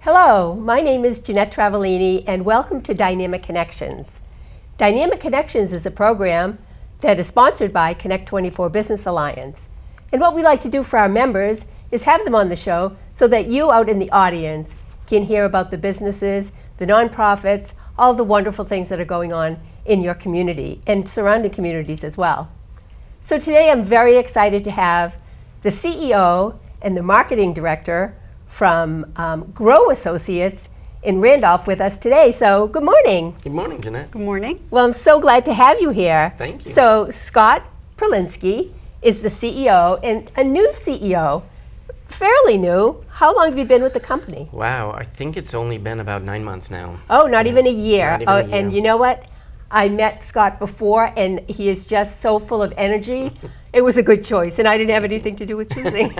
Hello, my name is Jeanette Travellini and welcome to Dynamic Connections. Dynamic Connections is a program that is sponsored by Connect 24 Business Alliance. And what we like to do for our members is have them on the show so that you out in the audience can hear about the businesses, the nonprofits, all the wonderful things that are going on in your community and surrounding communities as well. So today I'm very excited to have the CEO and the marketing director from Grow Associates in Randolph with us today. So good morning. Good morning, Jeanette. Good morning. Well, I'm so glad to have you here. Thank you. So Scott Prolinsky is the CEO and a new CEO, fairly new. How long have you been with the company? Wow, I think it's only been about 9 months now. Oh, not even a year. Not even a year. And you know what? I met Scott before and he is just so full of energy. It was a good choice and I didn't have anything to do with choosing.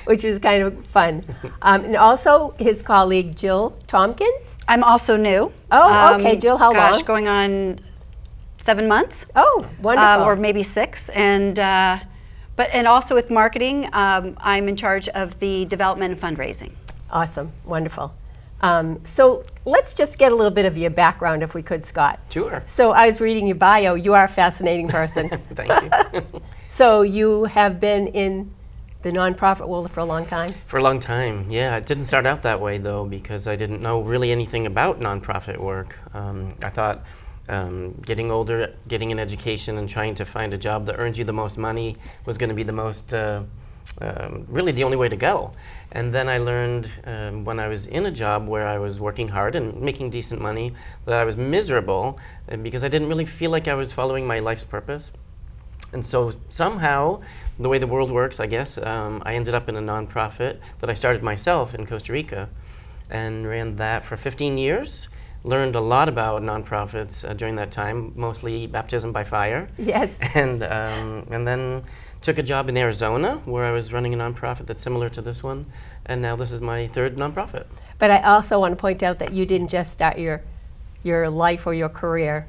Which was kind of fun. And also his colleague, Jill Tompkins. I'm also new. Oh, okay. Jill, how long? Going on 7 months. Oh, wonderful. Or maybe 6. And also with marketing, I'm in charge of the development and fundraising. Awesome. Wonderful. So let's just get a little bit of your background if we could, Scott. Sure. So I was reading your bio. You are a fascinating person. Thank you. So you have been in the nonprofit world for a long time? For a long time, yeah. It didn't start out that way though, because I didn't know really anything about nonprofit work. I thought getting older, getting an education and trying to find a job that earns you the most money was going to be the most, really the only way to go. And then I learned when I was in a job where I was working hard and making decent money that I was miserable because I didn't really feel like I was following my life's purpose. And so somehow, the way the world works, I guess, I ended up in a nonprofit that I started myself in Costa Rica and ran that for 15 years. Learned a lot about nonprofits during that time, mostly baptism by fire. Yes. And then took a job in Arizona where I was running a nonprofit that's similar to this one. And now this is my third nonprofit. But I also want to point out that you didn't just start your life or your career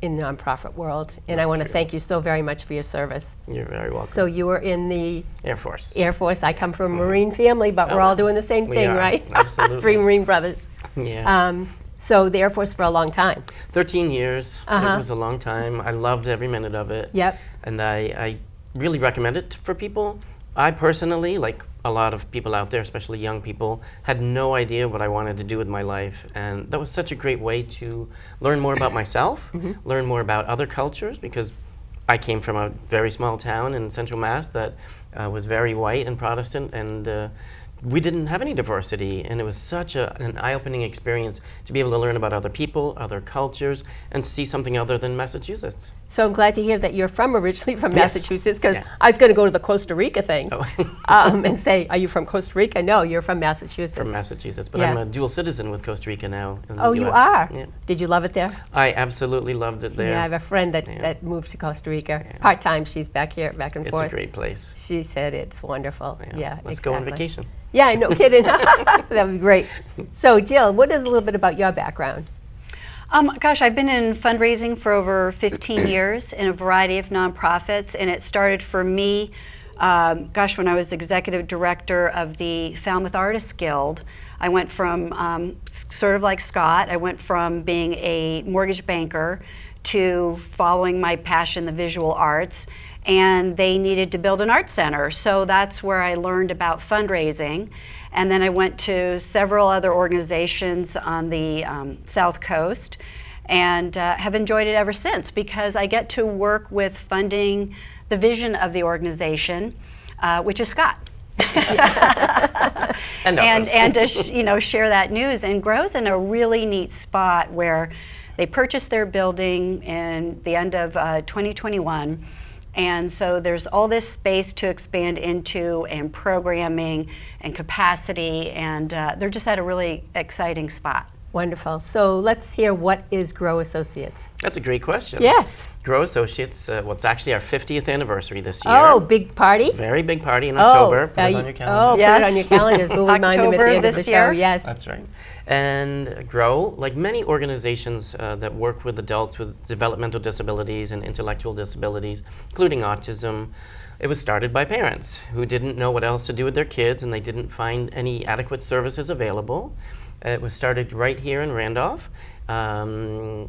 in the nonprofit world, and I want to thank you so very much for your service. You're very welcome. So you were in the Air Force. Air Force. I come from a Marine family, but we're all doing the same We thing, are, right? absolutely. 3 Marine brothers. Yeah. So the Air Force for a long time. 13 years. Uh-huh. It was a long time. I loved every minute of it. Yep. And I really recommend it for people. I personally, like a lot of people out there, especially young people, had no idea what I wanted to do with my life. And that was such a great way to learn more about myself, learn more about other cultures, because I came from a very small town in Central Mass that was very white and Protestant, and we didn't have any diversity, and it was such an eye-opening experience to be able to learn about other people, other cultures, and see something other than Massachusetts. So I'm glad to hear that you're originally from Yes. Massachusetts, because Yeah. I was going to go to the Costa Rica thing Oh. and say, are you from Costa Rica? No, you're from Massachusetts. From Massachusetts, but Yeah. I'm a dual citizen with Costa Rica now. In the Oh, you US. are? Yeah. Did you love it there? I absolutely loved it there. Yeah, I have a friend that moved to Costa Rica. Part-time, she's back here, back and It's forth. a great place. She said it's wonderful. Yeah, Let's go on exactly. vacation. Yeah, no kidding. That would be great. So Jill, what is a little bit about your background? I've been in fundraising for over 15 years in a variety of nonprofits, and it started for me, when I was executive director of the Falmouth Artists Guild. I went from, sort of like Scott, I went from being a mortgage banker to following my passion, the visual arts, and they needed to build an art center. So that's where I learned about fundraising. And then I went to several other organizations on the South Coast and have enjoyed it ever since, because I get to work with funding the vision of the organization, which is Scott. and to share that news. And Grow's in a really neat spot where they purchased their building in the end of 2021. And so there's all this space to expand into, and programming and capacity, and they're just at a really exciting spot. Wonderful. So let's hear, what is Grow Associates? That's a great question. Yes. Grow Associates, it's actually our 50th anniversary this year. Oh, big party? Very big party in October. Put it on your calendar. Oh, Yes. put it on your calendars. We'll remind them at the October end of the this show. year. Yes. That's right. And Grow, like many organizations that work with adults with developmental disabilities and intellectual disabilities, including autism, It was started by parents who didn't know what else to do with their kids, and they didn't find any adequate services available. It was started right here in Randolph, 50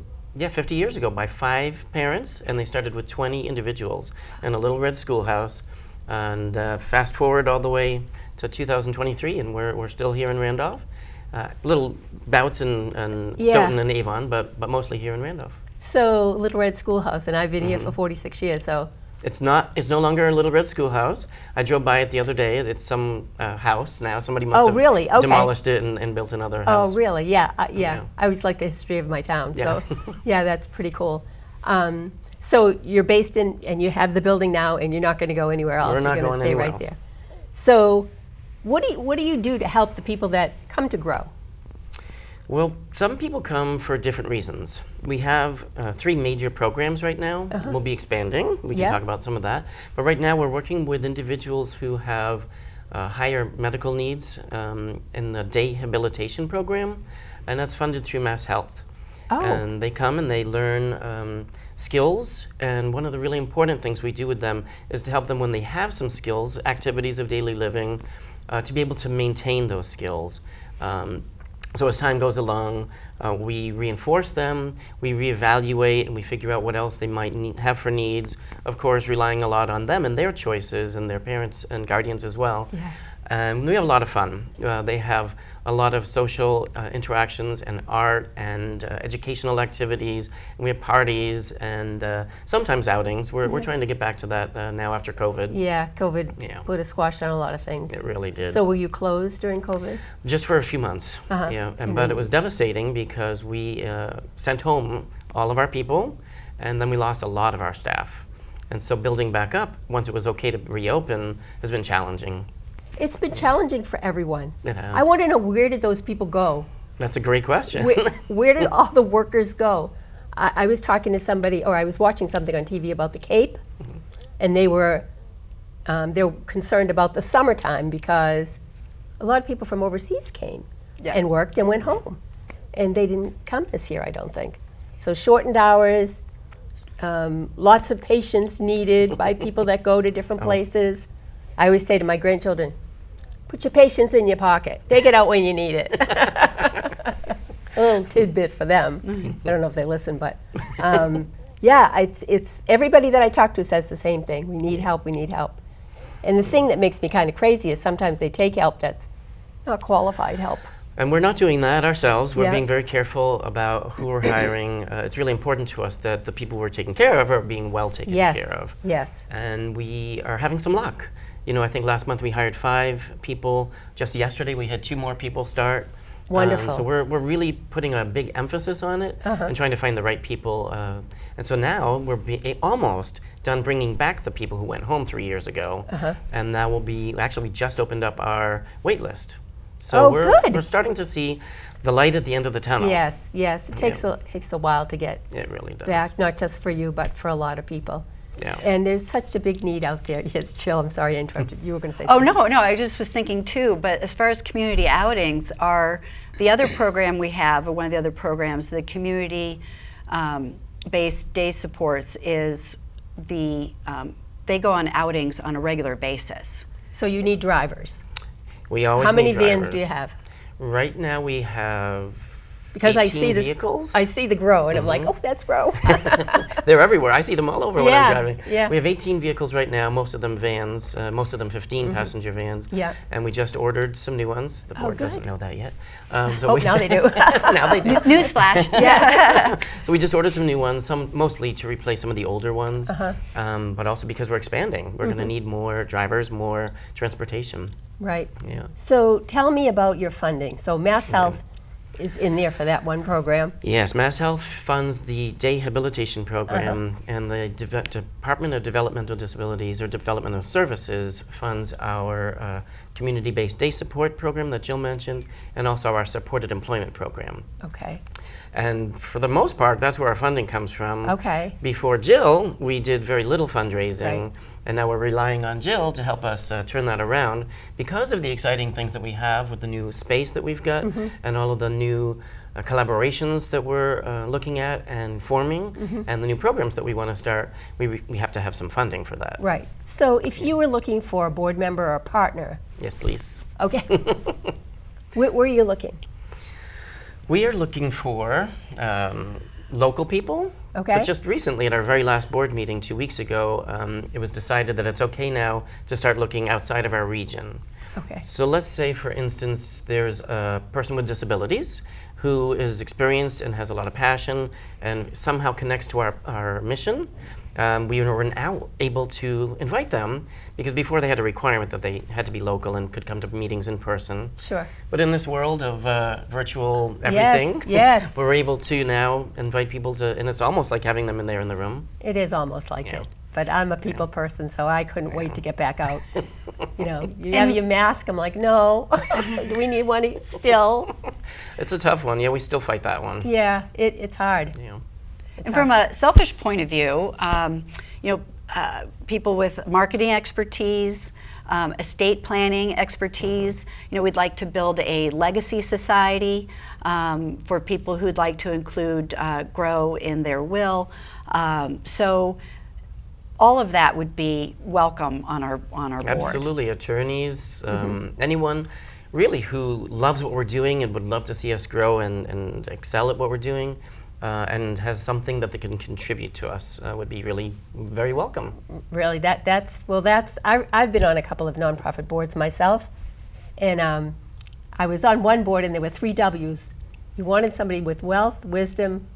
years ago by 5 parents, and they started with 20 individuals in a little red schoolhouse. And fast forward all the way to 2023, and we're still here in Randolph. Little bouts in Stoughton and Avon, but mostly here in Randolph. So Little Red Schoolhouse, and I've been here for 46 years, so. It's no longer a Little Red Schoolhouse. I drove by it the other day. It's some house now. Somebody must have really? Okay. demolished it and built another house. Oh, really? Yeah, yeah. Yeah. I always like the history of my town, Yeah. so yeah, that's pretty cool. So you're based in, and you have the building now, and you're not going to go anywhere else. We're not You're going going to stay anywhere right else. there. So, what do you do to help the people that come to grow? Well, some people come for different reasons. We have 3 major programs right now. We'll be expanding. We Yeah. can talk about some of that. But right now we're working with individuals who have higher medical needs in the day habilitation program, and that's funded through Mass Health. Oh. And they come and they learn skills, and one of the really important things we do with them is to help them when they have some skills, activities of daily living, to be able to maintain those skills. So as time goes along, we reinforce them, we reevaluate, and we figure out what else they might have for needs, of course relying a lot on them and their choices and their parents and guardians as well. Yeah. We have a lot of fun. They have a lot of social interactions and art and educational activities. And we have parties and sometimes outings. We're trying to get back to that now after COVID. Yeah, COVID Yeah. put a squash on a lot of things. It really did. So were you closed during COVID? Just for a few months. Uh-huh. Yeah, but it was devastating because we sent home all of our people, and then we lost a lot of our staff. And so building back up, once it was okay to reopen, has been challenging. It's been challenging for everyone. It has. I want to know, where did those people go? That's a great question. Where did all the workers go? I was talking to somebody, or I was watching something on TV about the Cape, and they were concerned about the summertime because a lot of people from overseas came and worked and went home, and they didn't come this year, I don't think. So shortened hours, lots of patience needed by people that go to different places. I always say to my grandchildren, put your patience in your pocket. Take it out when you need it. A little tidbit for them. I don't know if they listen, but yeah, it's everybody that I talk to says the same thing. We need help, we need help. And the thing that makes me kind of crazy is sometimes they take help that's not qualified help. And we're not doing that ourselves. We're Yeah. being very careful about who we're hiring. It's really important to us that the people we're taking care of are being well taken care of. Yes. And we are having some luck. You know, I think last month we hired 5 people. Just yesterday we had 2 more people start. Wonderful. So we're really putting a big emphasis on it and trying to find the right people. And so now we're almost done bringing back the people who went home 3 years ago. And now we just opened up our wait list. So Oh, we're good. starting to see the light at the end of the tunnel. Yes, yes. It takes a while to get It really does. back, not just for you, but for a lot of people. Yeah. And there's such a big need out there. Yes, Jill, I'm sorry I interrupted. You were going to say Oh, something. no, I just was thinking too, but as far as community outings, the other program we have, or one of the other programs, the community based day supports, is they go on outings on a regular basis. So you need drivers. We always How many need vans do drivers. you have? Right now we have Because 18 I see this, vehicles. I see the grow, and I'm like, oh, that's grow. They're everywhere. I see them all over when Yeah, I'm driving. yeah. We have 18 vehicles right now, most of them vans, most of them 15 passenger vans. Yeah. And we just ordered some new ones. The board doesn't good. know that yet. Oh, now they do. Now they do. Newsflash. So we just ordered some new ones, some mostly to replace some of the older ones, but also because we're expanding. We're going to need more drivers, more transportation. Right. Yeah. So tell me about your funding. So Mass Health is in there for that one program. Yes, Mass Health funds the day habilitation program, and the Department of Developmental Disabilities or Developmental Services funds our community-based day support program that Jill mentioned, and also our supported employment program. Okay. And for the most part, that's where our funding comes from. Okay. Before Jill, we did very little fundraising, Right. and now we're relying on Jill to help us turn that around because of the exciting things that we have with the new space that we've got and all of the new collaborations that we're looking at and forming and the new programs that we want to start. We have to have some funding for that. Right. So if you were looking for a board member or a partner, Yes, please. okay, where are you looking? We are looking for local people. Okay. But just recently, at our very last board meeting 2 weeks ago, it was decided that it's okay now to start looking outside of our region. Okay. So let's say, for instance, there's a person with disabilities who is experienced and has a lot of passion and somehow connects to our mission. We were now able to invite them, because before they had a requirement that they had to be local and could come to meetings in person. Sure. But in this world of virtual everything, yes. we're able to now invite people to, and it's almost like having them in there in the room. It is almost like Yeah. it. But I'm a people person, so I couldn't wait to get back out. You know, you have your mask. I'm like, no. Do we need one still? It's a tough one. Yeah, we still fight that one. Yeah, it's hard. Yeah. It's And from hard. a selfish point of view, people with marketing expertise, estate planning expertise, we'd like to build a legacy society for people who'd like to include grow in their will. So all of that would be welcome on our board. Absolutely. Attorneys, anyone really who loves what we're doing and would love to see us grow and excel at what we're doing, and has something that they can contribute to us, would be really very welcome. Really, I've been on a couple of nonprofit boards myself, and I was on one board and there were 3 W's. You wanted somebody with wealth, wisdom,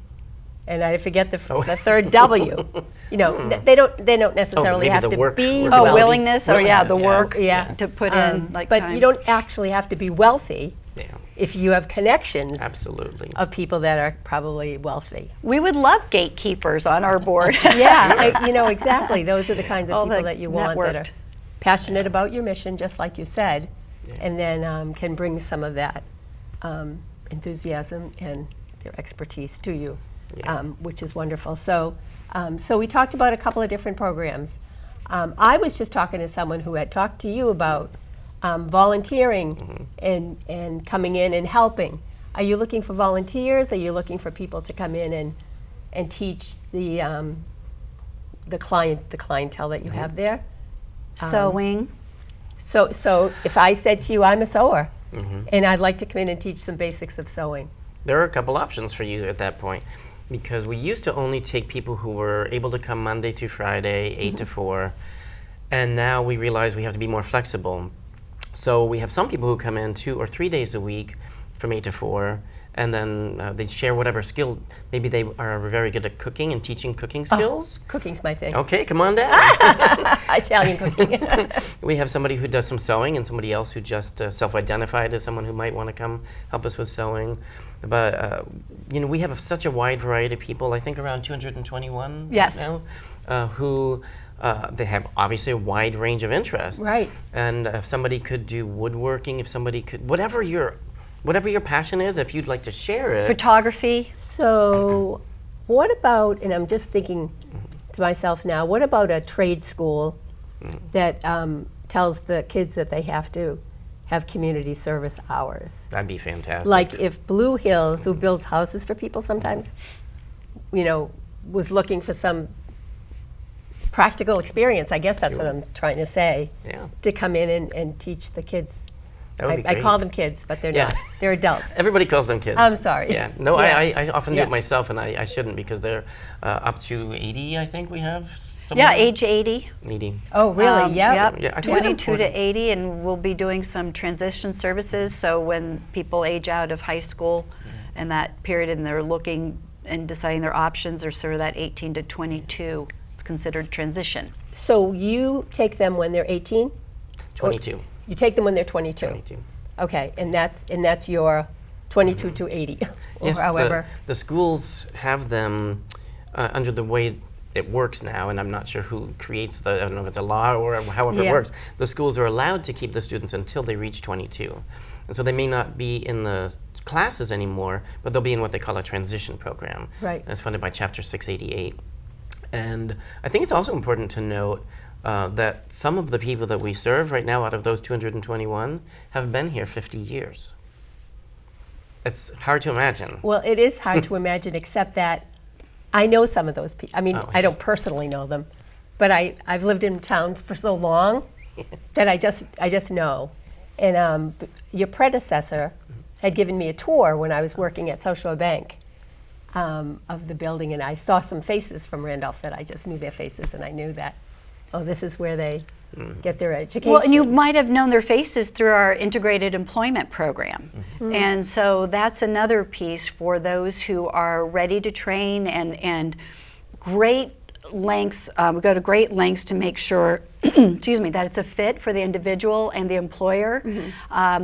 and I forget the third W. They don't necessarily maybe have the to work- be work Oh, wealthy. willingness, the Willingness, work Yeah. to put in, But time. you don't actually have to be wealthy Yeah, if you have connections absolutely. of people that are probably wealthy. We would love gatekeepers on our board. Yeah, exactly. Those are the kinds All of people the that you want that are networked. passionate about your mission, just like you said, Yeah. and then can bring some of that enthusiasm and their expertise to you, Yeah. which is wonderful. So we talked about a couple of different programs. I was just talking to someone who had talked to you about volunteering and coming in and helping. Are you looking for volunteers? Are you looking for people to come in and teach the clientele that you have there? Sewing. So if I said to you, I'm a sewer, and I'd like to come in and teach some basics of sewing. There are a couple options for you at that point, because we used to only take people who were able to come Monday through Friday, 8 to 4, and now we realize we have to be more flexible. So we have some people who come in 2 or 3 days a week from 8 to 4, and then they share whatever skill. Maybe they are very good at cooking and teaching cooking skills. Cooking's my thing. Okay, come on down. Italian cooking. We have somebody who does some sewing and somebody else who just self-identified as someone who might want to come help us with sewing. But we have such a wide variety of people. I think around 221 Yes. now, who they have obviously a wide range of interests. Right. And if somebody could do woodworking, if somebody could, whatever your passion is, if you'd like to share it. Photography. So what about, and I'm just thinking to myself now, what about a trade school that tells the kids that they have to have community service hours? That'd be fantastic. Like if Blue Hills, who builds houses for people sometimes, was looking for some practical experience, I guess that's what I'm trying to say, Yeah. to come in and teach the kids. That would be I great. call them kids, but they're Yeah. not. They're adults. Everybody calls them kids. I'm sorry. Yeah. No, Yeah. I often do Yeah. it myself, and I shouldn't, because they're up to 80, I think we have. Yeah, age 80. 80. Oh, really? Yep. Yeah, I think it's 22 to important. 80, and we'll be doing some transition services. So when people age out of high school and that period, and they're looking and deciding their options, are sort of that 18 to 22. It's considered transition. So you take them when they're 18? 22. You take them when they're 22? 22. Okay, and that's your 22 to 80, or Yes, however. the schools have them under the way it works now, and I'm not sure who creates I don't know if it's a law or however it Yeah. works. The schools are allowed to keep the students until they reach 22. And so they may not be in the classes anymore, but they'll be in what they call a transition program. Right. That's funded by Chapter 688. And I think it's also important to note that some of the people that we serve right now, out of those 221, have been here 50 years. It's hard to imagine. Well, it is hard to imagine, except that I know some of those people. I mean, Oh. I don't personally know them, but I've lived in towns for so long that I just know. And your predecessor had given me a tour when I was working at South Shore Bank of the building, and I saw some faces from Randolph that I just knew their faces, and I knew that, oh, this is where they get their education. Well, and you might have known their faces through our integrated employment program. And so that's another piece for those who are ready to train, and great lengths, we go to great lengths to make sure, excuse me, that it's a fit for the individual and the employer.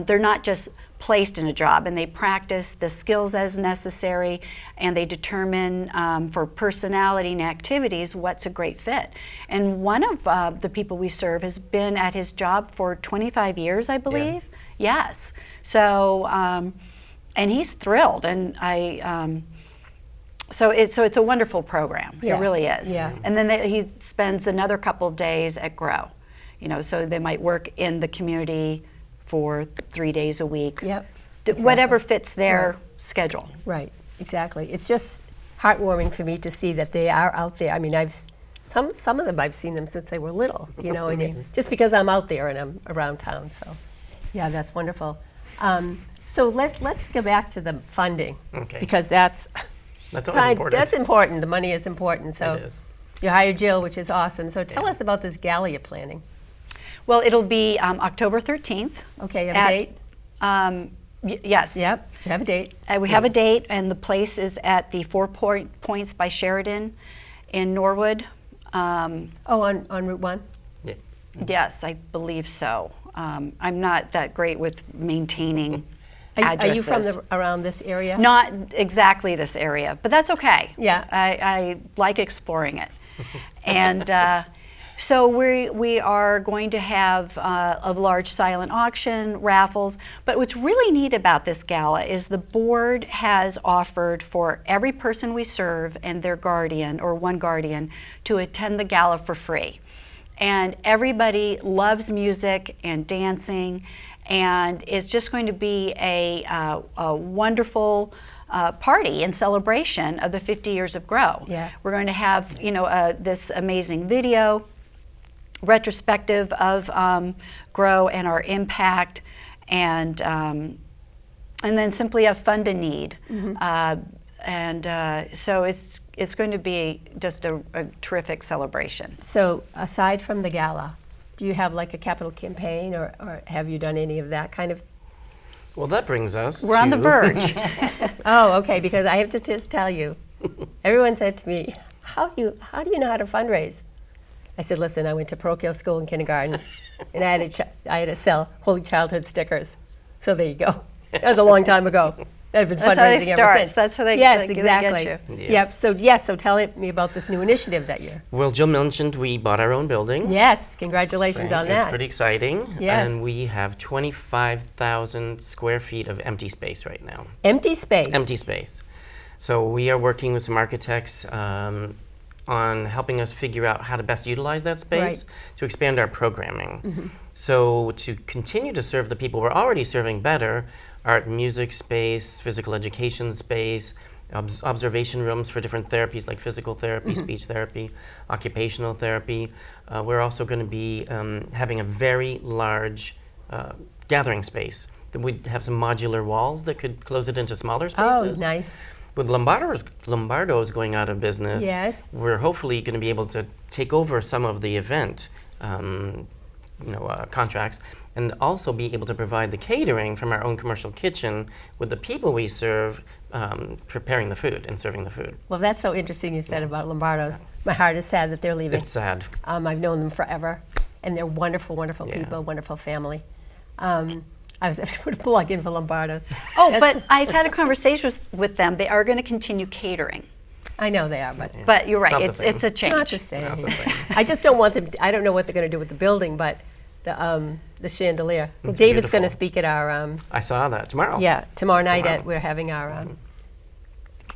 They're not just placed in a job, and they practice the skills as necessary, and they determine for personality and activities what's a great fit. And one of the people we serve has been at his job for 25 years, I believe. Yes. So, and he's thrilled, and so it's a wonderful program. Yeah. It really is. Yeah. And then he spends another couple days at Grow. So they might work in the community for 3 days a week. Yep. Whatever fits their schedule. Right, exactly. It's just heartwarming for me to see that they are out there. I mean, some of them I've seen them since they were little, and just because I'm out there and I'm around town. So, yeah, that's wonderful. So let's go back to the funding, because that's always important. That's important. The money is important. So It is. you hired Jill, which is awesome. So tell us about this gala you're planning. Well, it'll be October 13th. Okay, you have a date? Yes. Yep, you have a date. We have a date, and the place is at the 4 Points by Sheridan in Norwood. On Route 1? Yeah. Yes, I believe so. I'm not that great with maintaining Are addresses. you from around this area? Not exactly this area, but that's okay. Yeah. I like exploring it. And so we are going to have a large silent auction, raffles, but what's really neat about this gala is the board has offered for every person we serve and their guardian, or one guardian, to attend the gala for free. And everybody loves music and dancing, and it's just going to be a wonderful party and celebration of the 50 years of Grow. Yeah. We're going to have this amazing video retrospective of Grow and our impact, and then simply have fund a need. So it's going to be just a terrific celebration. So aside from the gala, do you have like a capital campaign, or have you done any of that kind of? Well, that brings us We're on the verge. Oh, okay, because I have to just tell you, everyone said to me, how do you know how to fundraise? I said, listen, I went to parochial school in kindergarten, and I had to sell Holy Childhood stickers. So there you go. That was a long time ago. I've been That's how they fundraising ever start. since. That's how they yes, they exactly. get you. Yeah. Yep. So tell me about this new initiative that you're. Well, Jill mentioned we bought our own building. Yes, congratulations on It's that. pretty exciting. Yes. And we have 25,000 square feet of empty space right now. Empty space. Empty space. So we are working with some architects on helping us figure out how to best utilize that space to expand our programming. So to continue to serve the people we're already serving better, art and music space, physical education space, observation rooms for different therapies like physical therapy, speech therapy, occupational therapy. We're also going to be having a very large gathering space. We'd have some modular walls that could close it into smaller spaces. Oh, nice. With Lombardo's going out of business, Yes. we're hopefully going to be able to take over some of the event contracts, and also be able to provide the catering from our own commercial kitchen with the people we serve, preparing the food and serving the food. Well, that's so interesting you said about Lombardo's. My heart is sad that they're leaving. It's sad. I've known them forever, and they're wonderful, wonderful Yeah. people, wonderful family. I was able to put a plug in for Lombardo's. Oh, but I've had a conversation with them. They are going to continue catering. I know they are, but But you're right, Not the it's same. a change. not the same. Not the same. I just don't want them. I don't know what they're going to do with the building, but the chandelier. Well, David's going to beautiful. speak at our I saw that tomorrow. tomorrow night. Tomorrow. We're having our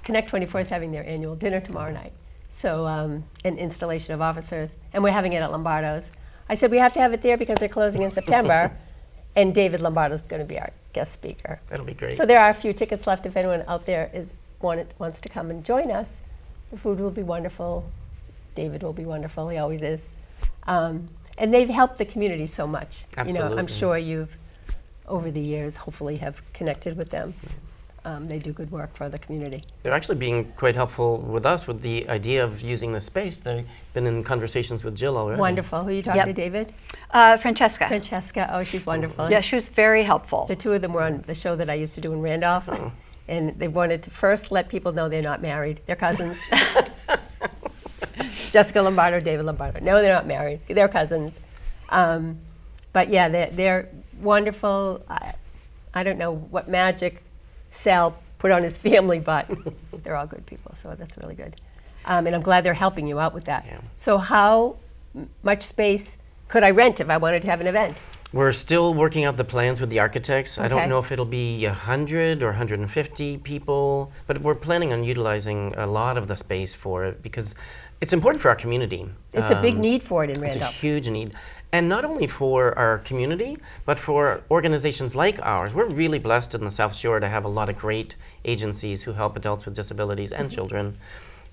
Connect 24 is having their annual dinner tomorrow night. So an installation of officers, and we're having it at Lombardo's. I said we have to have it there because they're closing in September, and David Lombardo's going to be our guest speaker. That'll be great. So there are a few tickets left if anyone out there wants to come and join us. The food will be wonderful. David will be wonderful. He always is. And they've helped the community so much. You know, I'm Absolutely. sure you've, over the years, hopefully have connected with them. They do good work for the community. They're actually being quite helpful with us with the idea of using the space. They've been in conversations with Jill already. Wonderful. Who are you talking Yep. to, David? Francesca. Francesca. Oh, she's wonderful. Yeah, she was very helpful. The two of them were on the show that I used to do in Randolph. And they wanted to first let people know they're not married. They're cousins. Jessica Lombardo, David Lombardo. No, they're not married. They're cousins. But yeah, they're wonderful. I don't know what magic Sal put on his family, but they're all good people, so that's really good. And I'm glad they're helping you out with that. Yeah. So how much space could I rent if I wanted to have an event? We're still working out the plans with the architects. I Okay. don't know if it'll be 100 or 150 people, but we're planning on utilizing a lot of the space for it because it's important for our community. It's a big need for it in It's a Randolph. huge need. And not only for our community, but for organizations like ours. We're really blessed in the South Shore to have a lot of great agencies who help adults with disabilities and children.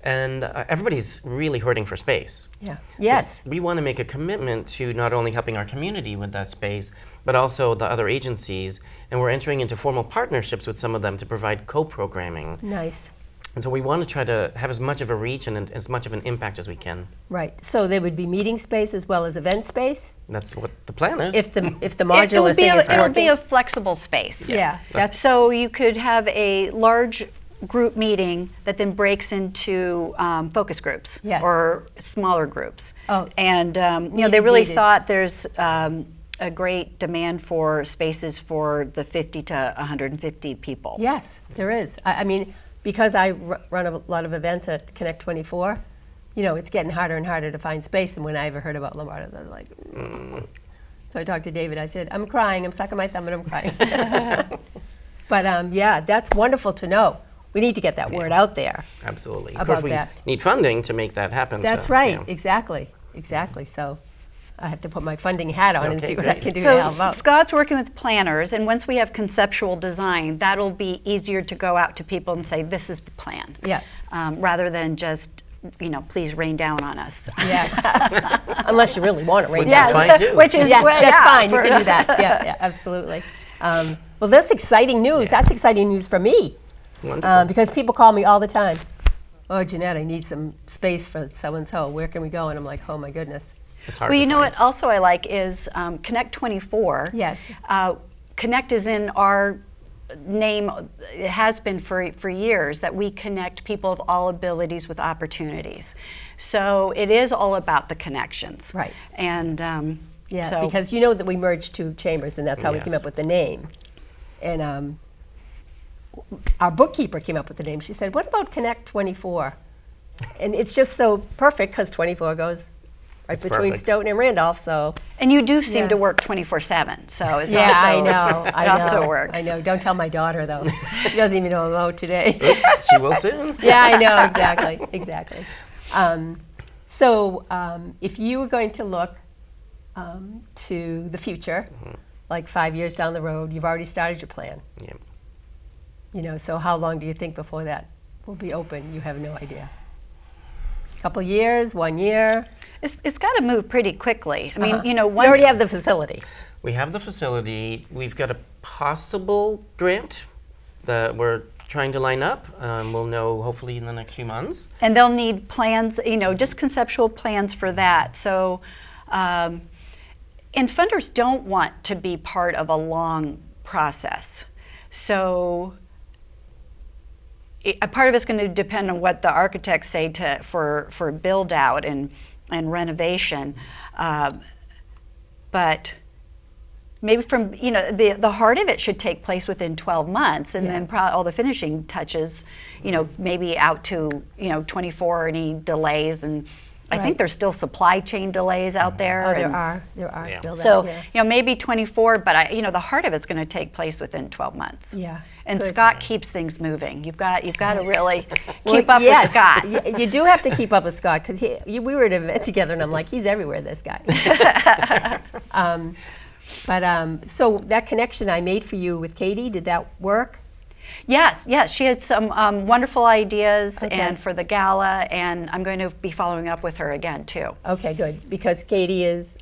And everybody's really hurting for space. Yeah. So Yes. we want to make a commitment to not only helping our community with that space, but also the other agencies. And we're entering into formal partnerships with some of them to provide co-programming. Nice. And so we want to try to have as much of a reach and as much of an impact as we can. Right. So there would be meeting space as well as event space That's what the plan is. if the modular thing is it'll be working. a flexible space. Yeah. That's So you could have a large group meeting that then breaks into focus groups Yes. or smaller groups. Oh. And they really Needed. thought there's a great demand for spaces for the 50 to 150 people. yes, there is. I mean, because I run a lot of events at Connect 24, you know, it's getting harder and harder to find space. And when I ever heard about Lombardo, I was like, So I talked to David. I said, I'm crying. I'm sucking my thumb and I'm crying. But yeah, that's wonderful to know. We need to get that word out there. Absolutely. Of About course, we that. need funding to make that happen. That's so, right. yeah. Exactly. Exactly. So I have to put my funding hat on and Okay, see what I great. can do So to help out. Scott's working with planners, and once we have conceptual design, that'll be easier to go out to people and say, this is the plan. Yeah. Rather than just, please rain down on us. Yeah. Unless you really want to raise Which it. is fine, too. Which is Yeah, well, that's yeah, fine. You for- can do that. Yeah, yeah, absolutely. Well, that's exciting news. That's exciting news for me Wonderful. because people call me all the time. Oh, Jeanette, I need some space for so and so. Where can we go? And I'm like, oh my goodness. It's hard Well, to you know find. what also I like is Connect 24. Yes. Connect is in our name. It has been for years that we connect people of all abilities with opportunities. So it is all about the connections. Right. And Yeah, so because you know that we merged two chambers, and that's how we came Yes. up with the name. And our bookkeeper came up with the name. She said, "What about Connect 24?" And it's just so perfect because 24 goes right It's between perfect. Stoughton and Randolph. So and you do seem Yeah. to work 24/7. So it's yeah, also, I know. I it know. also works. I know. Don't tell my daughter though. She doesn't even know I'm out today. Oops, she will soon. Yeah, I know, exactly, exactly. So if you were going to look to the future, like 5 years down the road, you've already started your plan. Yeah. You know, so how long do you think before that will be open? You have no idea. Couple years, 1 year? It's got to move pretty quickly. I mean, You once already have the facility. We have the facility. We've got a possible grant that we're trying to line up. We'll know hopefully in the next few months. and they'll need plans, just conceptual plans for that. So, and funders don't want to be part of a long process. So, a part of it's going to depend on what the architects say for build out and renovation, but. Maybe from the heart of it should take place within 12 months, and then all the finishing touches, maybe out to 24. Any delays, and I Right. think there's still supply chain delays out there. Oh, and there are Yeah. still that. So yeah. maybe 24, but the heart of it's going to take place within 12 months. Yeah, And good. Scott keeps things moving. You've got to really Well, keep up yes, with Scott. You do have to keep up with Scott because we were at an event together, and I'm like, he's everywhere, this guy. So that connection I made for you with Katie, did that work? Yes, yes, she had some wonderful ideas Okay. and for the gala, and I'm going to be following up with her again too. Okay, good. Because Katie is,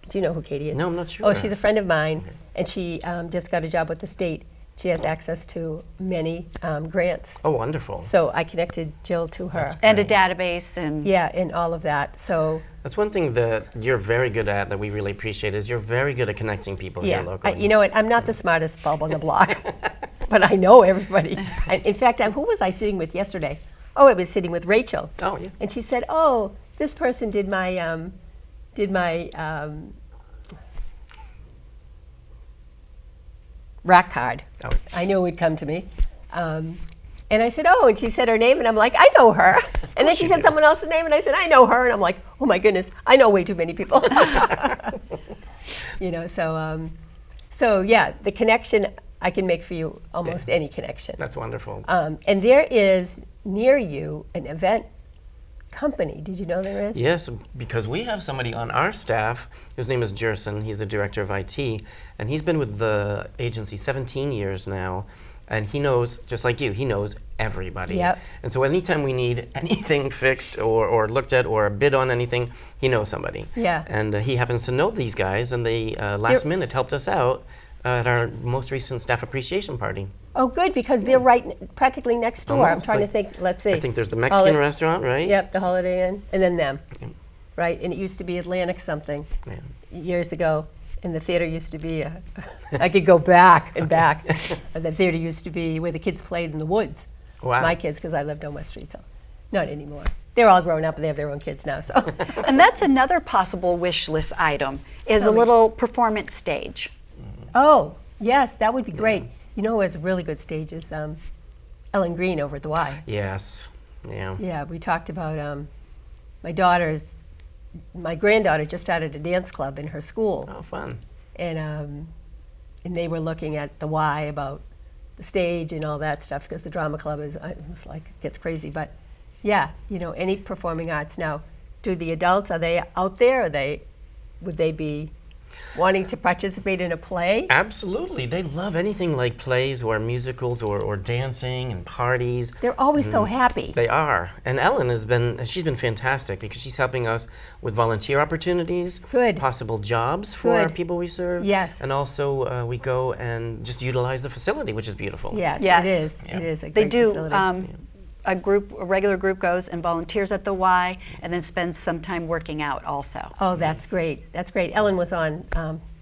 do you know who Katie is? No, I'm not sure. Oh, she's a friend of mine, and she just got a job with the state. She has access to many grants. Oh, wonderful. So I connected Jill to her. And a database and Yeah, and all of that. So That's one thing that you're very good at that we really appreciate is you're very good at connecting people yeah, here locally. you know what? I'm not the smartest bulb on the block, but I know everybody. In fact, who was I sitting with yesterday? Oh, I was sitting with Rachel. Oh, yeah. And she said, "Oh, this person did my rack card." Oh. I knew it would come to me. And I said, "Oh," and she said her name, and I'm like, "I know her." And then course she you said do. someone else's name, and I said, "I know her." And I'm like, "Oh my goodness, I know way too many people." You know, so yeah, the connection I can make for you almost any connection. That's wonderful. And there is near you an event company. Did you know there is? Yes, because we have somebody on our staff whose name is Jerson. He's the director of IT, and he's been with the agency 17 years now. And he knows, just like you, he knows everybody. Yep. And so anytime we need anything fixed or looked at or a bid on anything, he knows somebody. Yeah. And he happens to know these guys, and they last minute helped us out at our most recent staff appreciation party. Oh, good, because they're practically next door. I'm Almost, trying to like- think. Let's see. I think there's the Mexican Holi- restaurant, right? Yep, the Holiday Inn, and then them. Right, and it used to be Atlantic something Yeah. years ago, and the theater used to be. I could go back and back. The theater used to be where the kids played in the woods. Wow. My kids, because I lived on West Street, so not anymore. They're all grown up and they have their own kids now. So. and that's another possible wish list item is a little performance stage. Oh, yes, that would be great. You know who has a really good stage is Ellen Green over at the Y. Yes. Yeah. Yeah, we talked about my granddaughter just started a dance club in her school, Oh, fun. and they were looking at the Y about the stage and all that stuff because the drama club it's like it gets crazy. But yeah, you know, any performing arts now. Do the adults, are they out there? Would they be wanting to participate in a play? Absolutely. They love anything like plays or musicals or dancing and parties. They're always so happy. They are. And Ellen she's been fantastic because she's helping us with volunteer opportunities, Good. possible jobs for our Good. people we serve. Yes. And also we go and just utilize the facility, which is beautiful. Yes, Yes. it is. Yeah. It is a They great do. facility. A regular group goes and volunteers at the Y, and then spends some time working out also. Oh, that's great. That's great. Ellen was on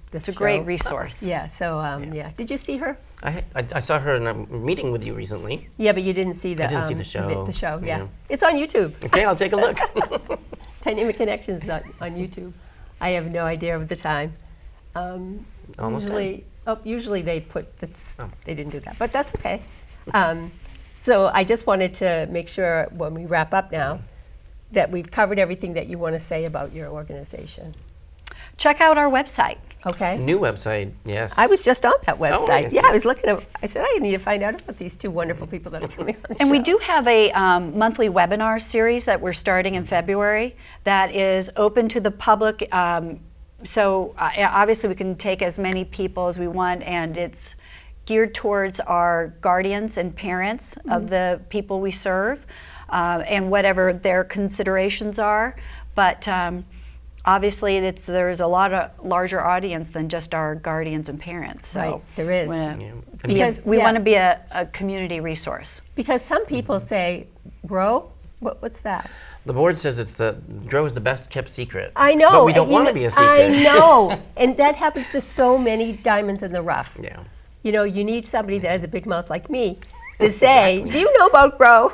this It's a great show. resource. Yeah, so, yeah. Did you see her? I saw her in a meeting with you recently. Yeah, but you didn't see the I didn't see the show. The show, yeah. Yeah. It's on YouTube. Okay, I'll take a look. Dynamic Connections is on YouTube. I have no idea of the time. Almost Usually they put, Oh. they didn't do that, but that's okay. So I just wanted to make sure when we wrap up now that we've covered everything that you want to say about your organization. Check out our website. Okay? New website, yes. I was just on that website. yeah. Yeah, I was looking at. I said I need to find out about these two wonderful people that are coming on the And show. we do have a monthly webinar series that we're starting in February that is open to the public. So obviously we can take as many people as we want, and it's geared towards our guardians and parents of the people we serve, and whatever their considerations are. But obviously there's a lot of larger audience than just our guardians and parents. So Right, there is. Yeah. Because we yeah, want to be a community resource. because some people say, "Grow, what's that?" The board says Grow is the best kept secret. I know. But we don't and you want to know- be a secret. I know, and that happens to so many diamonds in the rough. Yeah. You know, you need somebody that has a big mouth like me to say, "Do you know about Grow?"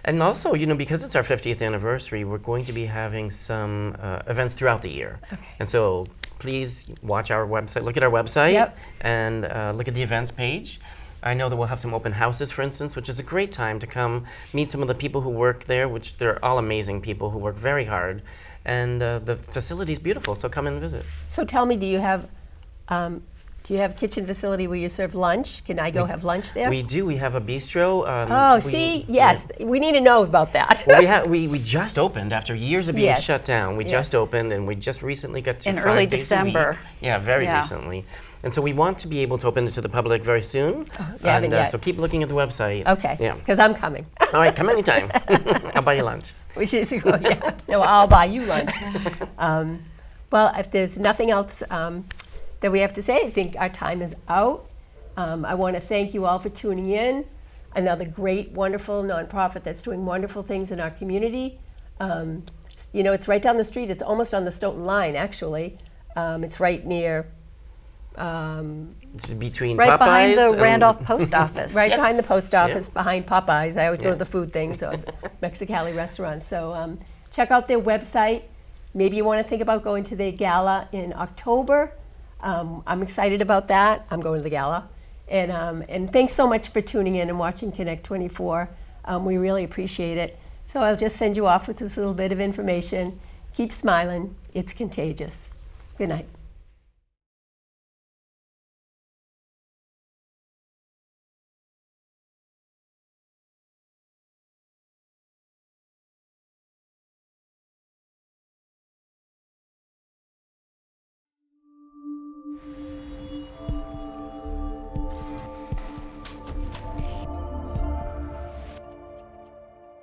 And also, because it's our 50th anniversary, we're going to be having some events throughout the year. Okay. And so please watch our website, look at our website, Yep. and look at the events page. I know that we'll have some open houses, for instance, which is a great time to come meet some of the people who work there, which they're all amazing people who work very hard. And the facility is beautiful, so come and visit. So tell me, do you have Do you have a kitchen facility where you serve lunch? Can I go have lunch there? We do. We have a bistro. Oh, see, yes, we need to know about that. Well, we just opened after years of being Yes. shut down. We Yes. just opened, and we just recently got to In 5 early days December. a week. Yeah, very Yeah. recently. And so we want to be able to open it to the public very soon. you haven't And yet. so keep looking at the website. Okay, Yeah. because I'm coming. All right, come anytime. I'll buy you lunch. We should go, yeah. No, I'll buy you lunch. Well, if there's nothing else that we have to say, I think our time is out. I want to thank you all for tuning in. Another great, wonderful nonprofit that's doing wonderful things in our community. It's right down the street. It's almost on the Stoughton line, actually. It's right near, It's between Right Popeyes behind the and- Randolph Post Office. right Yes. behind the post office, behind Popeyes. I always go Yeah. to the food things, or Mexicali restaurant. So check out their website. Maybe you want to think about going to the gala in October. I'm excited about that. I'm going to the gala. And thanks so much for tuning in and watching Connect 24. We really appreciate it. So I'll just send you off with this little bit of information. Keep smiling. It's contagious. Good night.